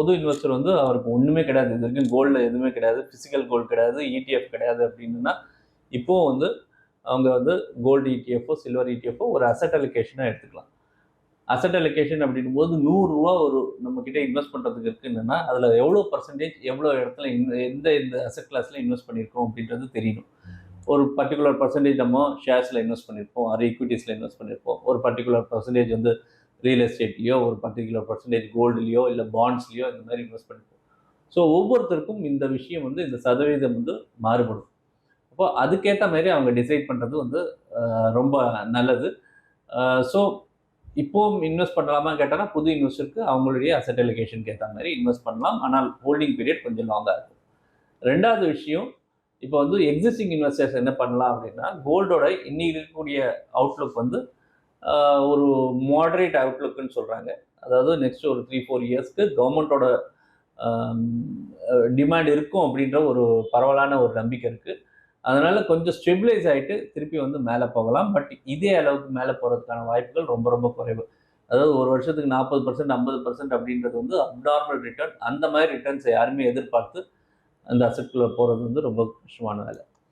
பொது இன்வெஸ்டர் வந்து அவருக்கு ஒன்றுமே கிடையாது, இது வரைக்கும் கோல்டில் எதுவுமே கிடையாது, ஃபிசிக்கல் கோல்டு கிடையாது, இடிஎஃப் கிடையாது அப்படின்னா இப்போது வந்து அவங்க வந்து கோல்டு இடிஎஃப்ஓ சில்வர் இடிஎஃப்ஓ ஒரு அசட் அலோகேஷனாக எடுத்துக்கலாம். அசட் அலோகேஷன் அப்படின்னும் போது ₹100 ஒரு நம்மக்கிட்ட இன்வெஸ்ட் பண்ணுறதுக்கு இருக்குன்னா அதில் எவ்வளோ பர்சன்டேஜ் எவ்வளோ இடத்துல எந்த அசட் கிளாஸில் இன்வெஸ்ட் பண்ணியிருக்கோம் அப்படின்றது தெரியணும். ஒரு பர்டிகுலர் பர்சன்டேஜ் நம்ம ஷேர்ஸில் இன்வெஸ்ட் பண்ணியிருப்போம், அது ஈக்விட்டிஸில் இன்வெஸ்ட் பண்ணியிருப்போம், ஒரு பர்டிகுலர் பர்சன்டேஜ் வந்து ரியல் எஸ்டேட்லையோ, ஒரு பர்டிகுலர் பர்சன்டேஜ் கோல்டுலையோ இல்லை பாண்ட்ஸ்லையோ இந்த மாதிரி இன்வெஸ்ட் பண்ணியிருப்போம். ஸோ ஒவ்வொருத்தருக்கும் இந்த விஷயம் வந்து இந்த சதவீதம் வந்து மாறுபடும். அப்போ அதுக்கேற்ற மாதிரி அவங்க டிசைட் பண்ணுறது வந்து ரொம்ப நல்லது. ஸோ இப்போவும் இன்வெஸ்ட் பண்ணலாமா கேட்டால் புது இன்வெஸ்டருக்கு அவங்களுடைய அசட் அலோகேஷனுக்கு ஏற்ற மாதிரி இன்வெஸ்ட் பண்ணலாம். ஆனால் ஹோல்டிங் பீரியட் கொஞ்சம் லாங்காக இருக்கும். ரெண்டாவது விஷயம், இப்போ வந்து எக்ஸிஸ்டிங் இன்வெஸ்டர்ஸ் என்ன பண்ணலாம் அப்படின்னா, கோல்டோட இன்னைக்கு இருக்கக்கூடிய அவுட்லுக் வந்து ஒரு மாடரேட் அவுட்லுக்குன்னு சொல்கிறாங்க. அதாவது நெக்ஸ்ட் ஒரு 3-4 இயர்ஸ்க்கு கவர்மெண்ட்டோட டிமாண்ட் இருக்கும் அப்படின்ற ஒரு பரவலான ஒரு நம்பிக்கை இருக்குது. அதனால் கொஞ்சம் ஸ்டெபிலைஸ் ஆகிட்டு திருப்பி வந்து மேலே போகலாம். பட் இதே அளவுக்கு மேலே போகிறதுக்கான வாய்ப்புகள் ரொம்ப ரொம்ப குறைவு. அதாவது ஒரு வருஷத்துக்கு 40%, 50% அப்படின்றது வந்து அப்நார்மல் ரிட்டர்ன். அந்த மாதிரி ரிட்டர்ன்ஸை யாருமே எதிர்பார்த்து அந்த அசெட்குள்ளே போகிறது வந்து ரொம்ப கஷ்டமான வேலை.